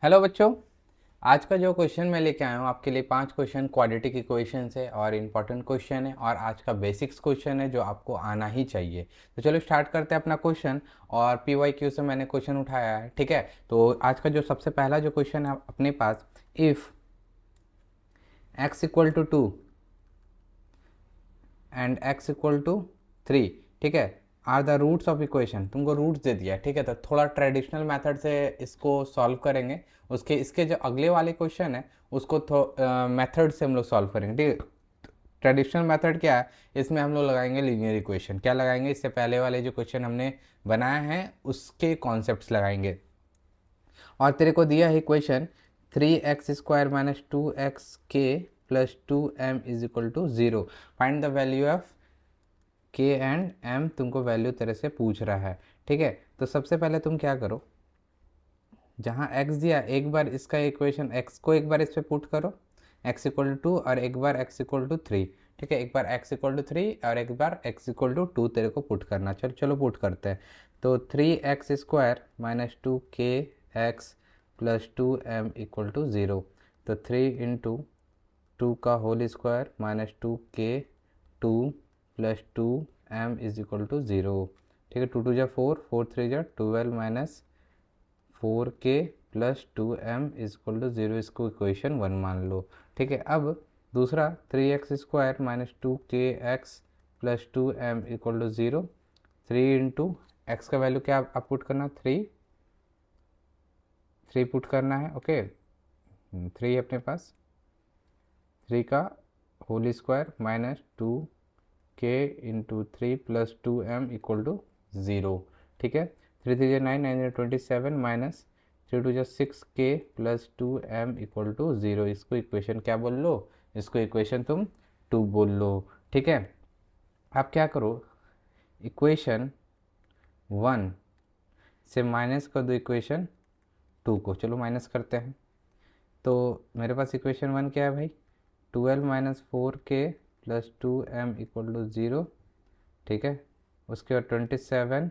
Hello बच्चों। आज का जो क्वेश्चन मैं लेके आया हूँ आपके लिए 5 क्वेश्चन क्वाड्रेटिक इक्वेशन है और इम्पॉर्टेंट क्वेश्चन है और आज का बेसिक्स क्वेश्चन है जो आपको आना ही चाहिए। तो चलो स्टार्ट करते हैं अपना क्वेश्चन। और PYQ से मैंने क्वेश्चन उठाया है, ठीक है। तो आज का जो सबसे पहला जो क्वेश्चन है अपने पास, if x equal to 2 and x equal to 3, ठीक है, are the roots of equation. तुमको रूट्स दे दिया है, ठीक है। तो थोड़ा ट्रेडिशनल मेथड से इसको सॉल्व करेंगे। उसके इसके जो अगले वाले क्वेश्चन है उसको मेथड से हम लोग सॉल्व करेंगे, ठीक है। ट्रेडिशनल मेथड क्या है, इसमें हम लोग लगाएंगे लीनियर इक्वेशन। क्या लगाएंगे, इससे पहले वाले जो क्वेश्चन हमने बनाए हैं उसके कॉन्सेप्ट्स लगाएंगे। और तेरे को दिया है equation 3x² minus 2xk plus 2m is equal to 0। Find the value of k and m, तुमको वैल्यू तेरे से पूछ रहा है, ठीक है। तो सबसे पहले तुम क्या करो, जहाँ x दिया एक बार इसका इक्वेशन x को एक बार इस पर पुट करो, x इक्वल टू 2 और एक बार x इक्वल टू 3, ठीक है। एक बार x इक्वल टू 3 और एक बार x इक्वल टू 2 तेरे को पुट करना। चलो चलो पुट करते हैं। तो 3x² minus 2kx plus 2m equal to 0। तो 3 इंटू 2 का whole square minus 2k 2 plus 2m is equal to 0, ठीक है। 2 2 जा 4, 4 3 जा 12 minus 4k plus 2m is equal to 0। इसको इक्वेशन 1 मान लो, ठीक है। अब दूसरा 3x² minus 2kx plus 2m equal to 0। 3 into X का वैल्यू क्या आप पुट करना, 3 पुट करना है, ओके। 3 अपने पास, 3 का whole square minus 2k into 3 plus 2m equal to 0, ठीक है। 3 3 जा 9, 9 27 माइनस 3 2 जा 6k plus 2m equal to 0। इसको इक्वेशन क्या बोल लो, इसको इक्वेशन तुम 2 बोल लो, ठीक है। आप क्या करो, इक्वेशन 1 से माइनस कर दो इक्वेशन 2 को। चलो माइनस करते हैं। तो मेरे पास इक्वेशन 1 क्या है भाई, 12 minus 4k plus 2m equal to 0, ठीक है। उसके बाद 27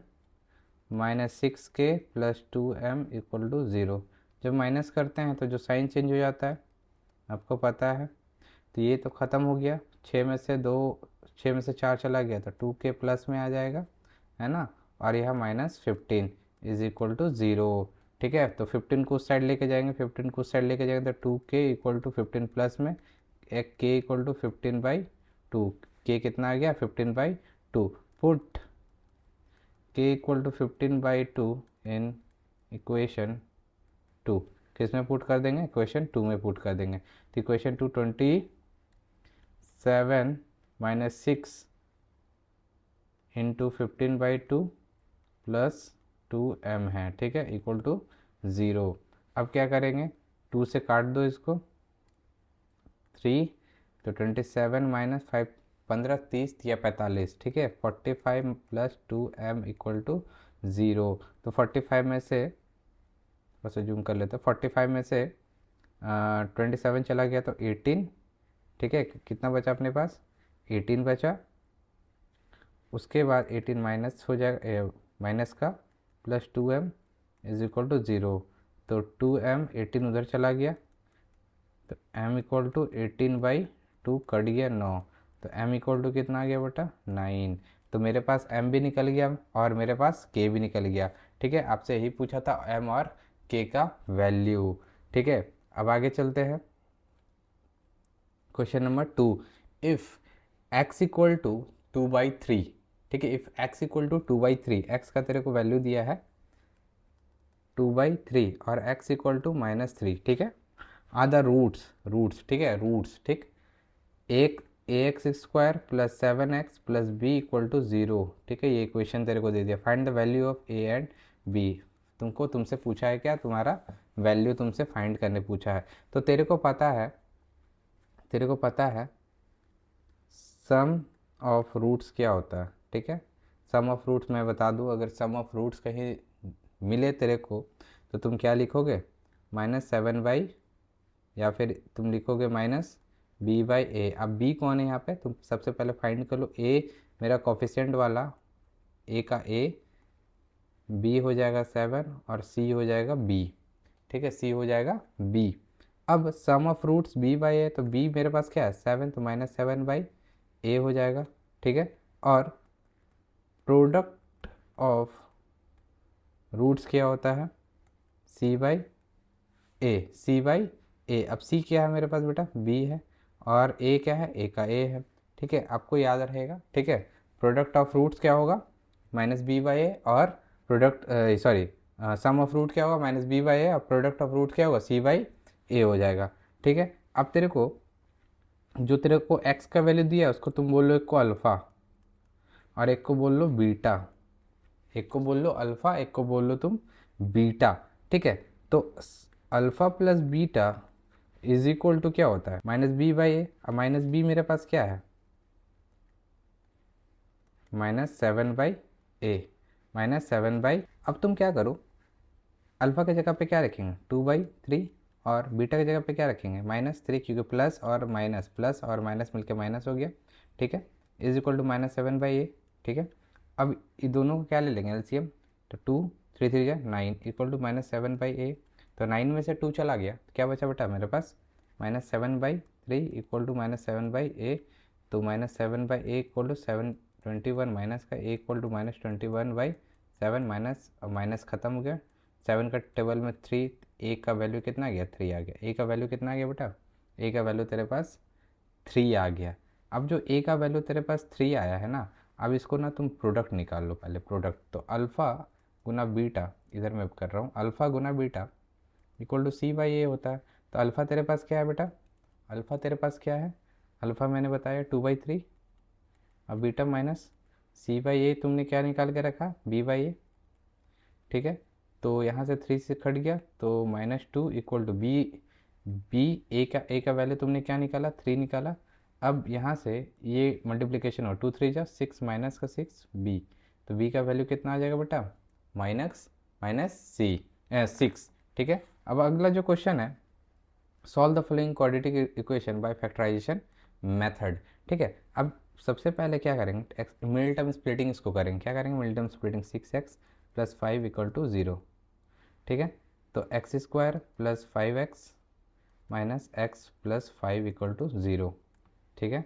minus 6k plus 2m equal to 0। जब माइनस करते हैं तो जो साइन चेंज हो जाता है आपको पता है। तो ये तो ख़त्म हो गया, 6 में से 4 चला गया तो 2k प्लस में आ जाएगा, है ना। और यह माइनस 15 इज इक्वल टू 0, ठीक है। तो 15 को उस साइड लेके जाएंगे, 15 को उस साइड लेके जाएंगे तो 2k इक्वल टू 15 प्लस में एक k इक्वल टू 15/2। k कितना आ गया, 15/2। Put k equal to 15/2 in equation 2। किस में पुट कर देंगे, इक्वेशन 2 में पुट कर देंगे। तो equation 2 27 minus 6 into 15/2 plus 2m है, ठीक है, इक्वल टू 0। अब क्या करेंगे, 2 से काट दो इसको, 3 तो 27 माइनस 5, 15 30 या 45, ठीक है। 45 प्लस 2m इक्वल टू 0। तो 45 में से, बस जूम कर लेते हैं, 45 में से 27 चला गया तो 18, ठीक है। कितना बचा अपने पास, 18 बचा। उसके बाद 18 माइनस हो जाएगा, माइनस का plus 2m is equal to 0। तो 2m 18 उधर चला गया तो m इक्वल टू 18/2 कट गया 9। तो m इक्वल टू कितना आ गया बेटा, 9। तो मेरे पास m भी निकल गया और मेरे पास k भी निकल गया, ठीक है। आपसे यही पूछा था m और k का वैल्यू, ठीक है। अब आगे चलते हैं, question number 2। If x equal to 2/3, ठीक है। If x equal to 2/3, x का तेरे को वैल्यू दिया है 2/3 और x इक्वल टू -3, ठीक है। आर द रूट्स, ठीक है, रूट्स, ठीक। एक ax² plus 7x plus b equal to 0, ठीक है। ये इक्वेशन तेरे को दे दिया। Find the value of a and b। तुमसे पूछा है क्या, तुम्हारा वैल्यू तुमसे फाइंड करने पूछा है। तो तेरे को पता है सम ऑफ रूट्स क्या होता है, ठीक है। सम ऑफ रूट्स मैं बता दूँ, अगर सम ऑफ रूट्स कहीं मिले तेरे को तो तुम क्या लिखोगे, -7 या फिर तुम लिखोगे -b/a। अब b कौन है यहाँ पे, तुम सबसे पहले फाइंड कर लो। a मेरा कोफिशिएंट वाला, a का a, b हो जाएगा 7 और c हो जाएगा b, ठीक है, सी हो जाएगा बी। अब सम ऑफ रूट्स बी बाई ए, तो बी मेरे पास क्या है 7, तो -7/a हो जाएगा। ठीक है, और प्रोडक्ट ऑफ रूट्स क्या होता है c/a। अब c क्या है मेरे पास बेटा, b है, और a क्या है, a का a है। ठीक है, आपको याद रहेगा। ठीक है, प्रोडक्ट ऑफ रूट्स क्या होगा -b/a, और product sorry sum of root क्या होगा -b/a, और प्रोडक्ट ऑफ रूट क्या होगा c/a हो जाएगा। ठीक है, अब तेरे को जो तेरे को x का वैल्यू दिया है उसको तुम बोल लो एक को अल्फ़ा, और एक को बोल लो बीटा। एक को बोल लो अल्फ़ा, एक को बोल लो तुम बीटा। ठीक है, तो alpha plus beta is equal to क्या होता है -b/a। अब -b मेरे पास क्या है -7/a, -7/। अब तुम क्या करो, अल्फ़ा की जगह पे क्या रखेंगे 2/3, और बीटा की जगह पे क्या रखेंगे -3, क्योंकि प्लस और माइनस मिलके माइनस हो गया। ठीक है, इज इक्वल टू -7/a। ठीक है, अब ये दोनों को क्या ले लेंगे एलसीएम, तो 2 3 3 9 इक्वल टू -7/a। तो 9 में से 2 चला गया, तो क्या बचा बेटा मेरे पास -7/3 इक्वल टू -7/a। तो -7/a इक्वल टू 721, माइनस का a equal to -21/7, minus minus खत्म हो गया। 7 का टेबल में 3, ए का वैल्यू कितना आ गया 3 आ गया। ए का वैल्यू कितना आ गया बेटा, ए का वैल्यू तेरे पास 3 आ गया। अब जो ए का वैल्यू तेरे पास 3 आया है ना, अब इसको ना तुम प्रोडक्ट निकाल लो पहले, प्रोडक्ट। तो अल्फ़ा गुना बीटा, इधर मैं कर रहा हूँ, अल्फ़ा गुना बीटा इक्वल टू c/a होता है। तो अल्फ़ा तेरे पास क्या है बेटा, अल्फ़ा तेरे पास क्या है, अल्फ़ा मैंने बताया 2/3, अब बीटा माइनस c/a तुमने क्या निकाल के रखा b/a। ठीक है, तो यहाँ से 3 से कट गया, तो -2 इक्वल टू बी ए का वैल्यू तुमने क्या निकाला 3 निकाला। अब यहाँ से ये मल्टीप्लिकेशन हो 2 3 जा 6, माइनस का 6 बी, तो बी का वैल्यू कितना आ जाएगा बेटा माइनस माइनस सी 6। ठीक है, अब अगला जो क्वेश्चन है, solve the following quadratic equation by factorisation method. ठीक है, अब सबसे पहले क्या करेंगे, मिडिल टर्म स्प्लिटिंग इसको करेंगे। क्या करेंगे मिडिल टर्म स्प्लिटिंग, 6x + 5 = 0। ठीक है, तो x² + 5x माइनस x + 5 = 0। ठीक है,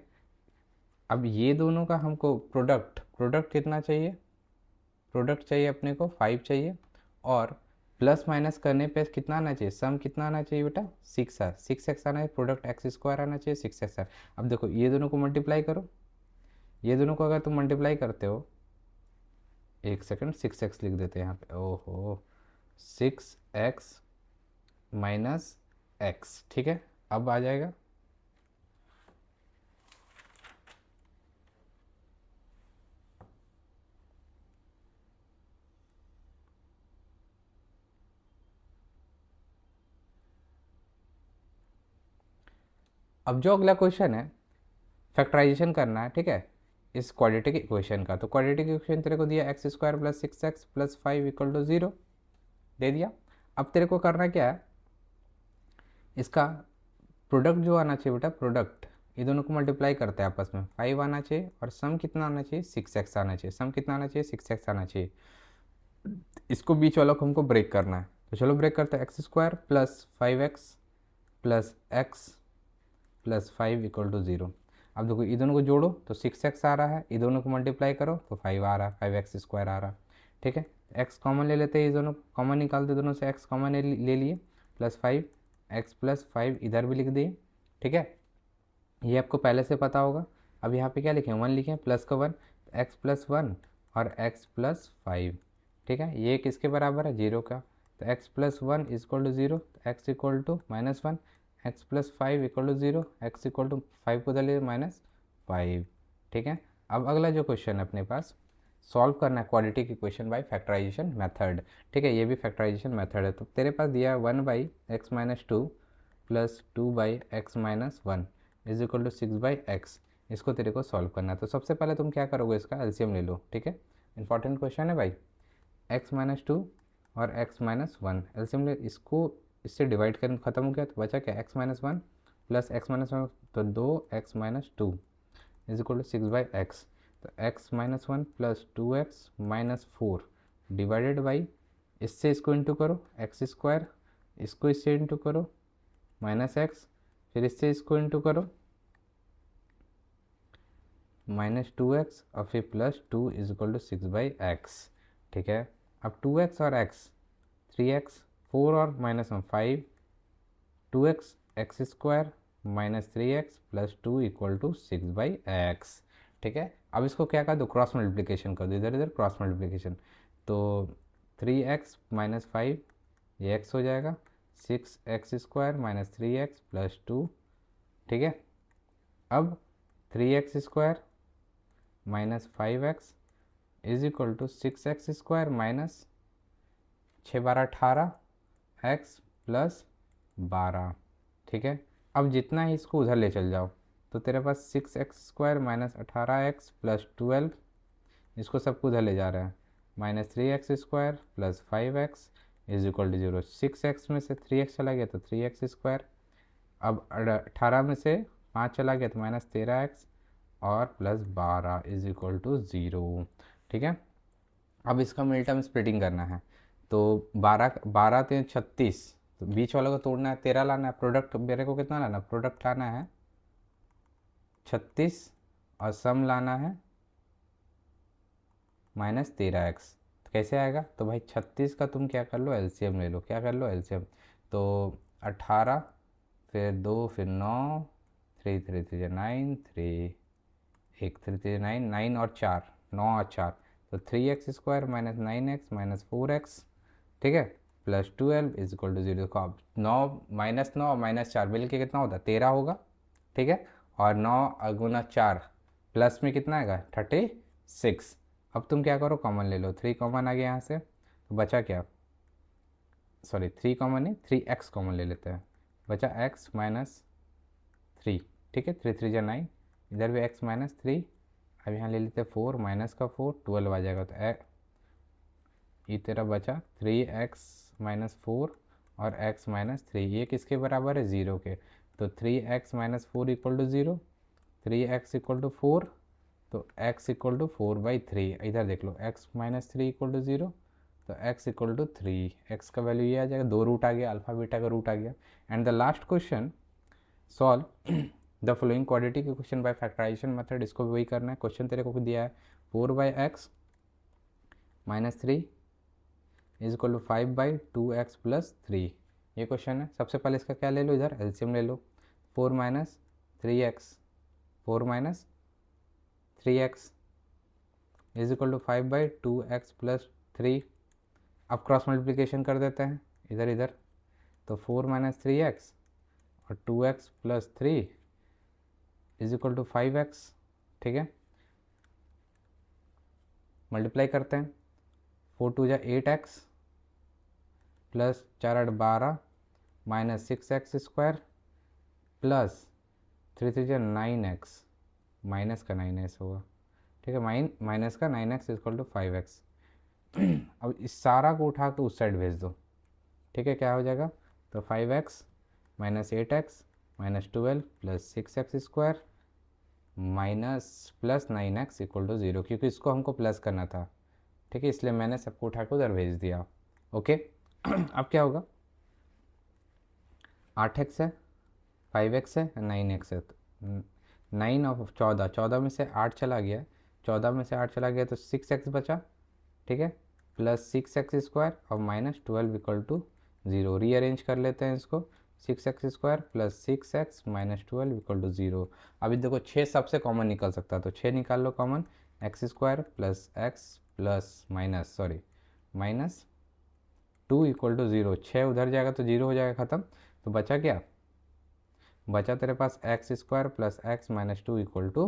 अब ये दोनों का हमको प्रोडक्ट कितना चाहिए, प्रोडक्ट चाहिए अपने को 5 चाहिए, और प्लस माइनस करने पे कितना आना चाहिए, सम कितना आना चाहिए बेटा 6x आना है, प्रोडक्ट x² आना चाहिए 6x। अब देखो ये दोनों को मल्टीप्लाई करो, ये दोनों को अगर तुम मल्टीप्लाई करते हो, एक सेकंड 6x लिख देते हैं यहाँ पे, ओहो 6x माइनस x। ठीक है, अब आ जाएगा, अब जो अगला क्वेश्चन है फैक्टराइजेशन करना है। ठीक है, इस क्वाड्रेटिक इक्वेशन का, तो क्वाड्रेटिक इक्वेशन तेरे को दिया x² + 6x + 5 = 0 दे दिया। अब तेरे को करना क्या है, इसका प्रोडक्ट जो आना चाहिए बेटा, प्रोडक्ट ये दोनों को मल्टीप्लाई करते हैं आपस में, 5 आना चाहिए, और सम कितना आना चाहिए 6x आना चाहिए। सम कितना आना चाहिए 6x आना चाहिए। इसको बीच वालों को हमको ब्रेक करना है, तो चलो ब्रेक करते हैं। x² + 5x + x + 5 = 0। अब देखो ये दोनों को जोड़ो तो 6x आ रहा है, ये दोनों को मल्टीप्लाई करो तो 5 आ रहा है, 5x² आ रहा है। ठीक है, x कॉमन ले लेते हैं, ये दोनों कॉमन निकालते, दोनों से x कॉमन ले लिए, +5 x + 5 इधर भी लिख दिए। ठीक है, ये आपको पहले से पता होगा। अब यहाँ पे क्या लिखें 1 लिखें, प्लस का 1, x + 1 और x + 5। ठीक है, ये किसके बराबर है 0 का, तो x + 1 = 0, x = -1, x + 5 = 0, x = 5 को डालिए -5। ठीक है, अब अगला जो क्वेश्चन है अपने पास, सॉल्व करना है quadratic equation by factorisation method. ठीक है, ये भी फैक्टराइजेशन मेथड है। तो तेरे पास दिया 1/x - 2 + 2/x - 1 = 6/x। इसको तेरे को सॉल्व करना है, तो सबसे पहले तुम क्या करोगे, इसका एलसीएम ले लो। ठीक है, इंपॉर्टेंट क्वेश्चन है भाई। x - 2 और x - 1 एलसीएम ले, इसको इससे डिवाइड करके खत्म हो गया, तो बचा क्या x - 1 + x - 1, तो 2x - 2 = 6/x। तो x - 1 + 2x - 4 डिवाइडेड बाई, इससे इसको इंटू करो x² इसको इससे इंटू करो माइनस एक्स, फिर इससे इसको इंटू करो माइनस 2x, और फिर plus 2 is equal to 6/x। ठीक है, अब 2x और x 3x, 4 और minus 1 5, 2x x square minus 3x plus 2 equal to 6/x। ठीक है, अब इसको क्या कर दो, क्रॉस मल्टीप्लिकेशन कर दो, इधर इधर क्रॉस मल्टीप्लिकेशन। तो 3x माइनस 5 ये x हो जाएगा, 6x square minus 3x plus 2। ठीक है, अब 3x square minus 5x is equal to 6x square minus 6 12 18 x plus 12। ठीक है, अब जितना ही इसको उधर ले चल जाओ, तो तेरे पास 6x square minus 18x plus 12, इसको सबको उधर ले जा रहा है, minus 3x square plus 5x is equal to 0। 6x में से 3x चला गया तो 3x स्क्वायर, अब 18 में से 5 चला गया तो माइनस 13x और प्लस 12 इज इक्वल टू 0। ठीक है, अब इसका मिड टर्म स्प्लिटिंग करना है, तो 12 12 3 36, तो बीच वालों को तोड़ना है, 13 लाना है, प्रोडक्ट मेरे को कितना लाना, प्रोडक्ट लाना है 36 और सम लाना है माइनस 13x। तो कैसे आएगा, तो भाई 36 का तुम क्या कर लो, एलसीएम ले लो, क्या कर लो एलसीएम, तो 18 फिर 2 फिर 9, 3 3 3 9, 3 1 3 3 9, 9 और 4 9 और 4, तो 3x square minus 9x minus 4x। ठीक है, प्लस 12 इज इक्वल टू 0। देखो अब 9 माइनस 4 मिल के कितना होता है, 13 होगा। ठीक है, और 9 गुना 4 प्लस में कितना आएगा 36। अब तुम क्या करो, कॉमन ले लो, 3 कॉमन आ गया यहाँ से, तो बचा क्या, सॉरी 3 कॉमन नहीं 3x कॉमन ले लेते हैं, बचा x माइनस 3। ठीक है, 3 3 9, इधर भी x माइनस 3, अब यहाँ ले लेते हैं 4 माइनस का 4 12 आ जाएगा, तो ये तेरा बचा 3x माइनस 4 और x माइनस 3, ये किसके बराबर है, 0 के। तो 3x minus 4 equal to 0, 3x equal to 4, तो x इक्वल टू 4/3। इधर देख लो x माइनस 3 इक्वल टू 0, तो x इक्वल टू 3, x का वैल्यू ये आ जाएगा, 2 रूट आ गया, अल्फा बीटा का रूट आ गया। And the last question, solve the following quadratic equation by factorisation method. इसको भी वही करना है, क्वेश्चन तेरे को दिया है 4/x minus 3 is equal to 5/2x plus 3, ये क्वेश्चन है। सबसे पहले इसका क्या ले लो, इधर एलसीएम ले लो, 4 minus 3x 4 minus 3x is equal to 5/2x plus 3। अब क्रॉस मल्टीप्लिकेशन कर देते हैं इधर इधर, तो 4 माइनस 3x और 2x plus 3 is equal to 5x। ठीक है, मल्टीप्लाई करते हैं, 4 2 जा 8x plus 4 8 12 minus 6x square plus 3 3 जा 9x, माइनस का 9x होगा। ठीक है, माइनस का 9x इक्वल टू 5x। अब इस सारा को उठा के उस साइड भेज दो। ठीक है, क्या हो जाएगा, तो 5x minus 8x minus 12 plus 6x square minus plus 9x equal to 0, क्योंकि इसको हमको प्लस करना था। ठीक है, इसलिए मैंने सबको उठा के उधर भेज दिया। ओके अब क्या होगा, 8x है, 5x है, 9x है, तो 9 और 14, 14 में से 8 चला गया, 14 में से 8 चला गया तो 6x बचा। ठीक है, प्लस 6x स्क्वायर और माइनस 12 इक्वल टू 0। रीअरेंज कर लेते हैं इसको, 6x square plus 6x minus 12 equal to 0। अभी देखो 6 सबसे कॉमन निकल सकता है, तो 6 निकाल लो common, x square plus x plus minus 2 equal to 0। 6 उधर जाएगा तो 0 हो जाएगा, ख़त्म। तो बचा क्या, बचा तेरे पास x square plus x minus 2 equal to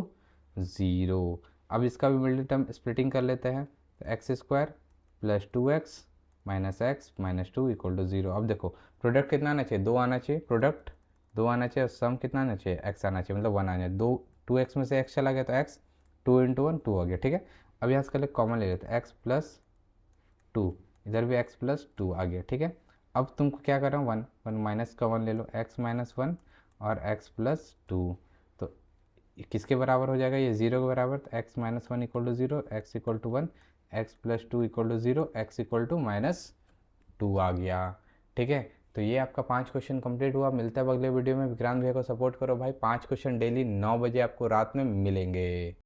0। अब इसका भी मिडिल टर्म स्प्लिटिंग कर लेते हैं, तो x square plus 2x minus x minus 2 equal to 0। अब देखो प्रोडक्ट कितना आना चाहिए, 2 आना चाहिए, प्रोडक्ट 2 आना चाहिए, और सम कितना आना चाहिए, x आना चाहिए, मतलब 1 आना चाहिए। 2x में से x चला गया तो x 2 × 1 2 आ गया। ठीक है, अब यहाँ से कॉमन ले लेते हैं, x प्लस 2, इधर भी x प्लस 2 आ गया। ठीक है, अब तुमको क्या कर रहा हूँ, 1 माइनस का 1 ले लो, x माइनस 1 और x प्लस 2, तो किसके बराबर हो जाएगा, ये 0 के बराबर, तो x minus 1 equal to 0, x equal to 1, x plus 2 equal to 0, x equal to minus 2 आ गया। ठीक है, तो ये आपका 5 क्वेश्चन कंप्लीट हुआ। मिलता है अब अगले वीडियो में। विक्रांत भैया को सपोर्ट करो भाई। 5 क्वेश्चन डेली 9 बजे आपको रात में मिलेंगे।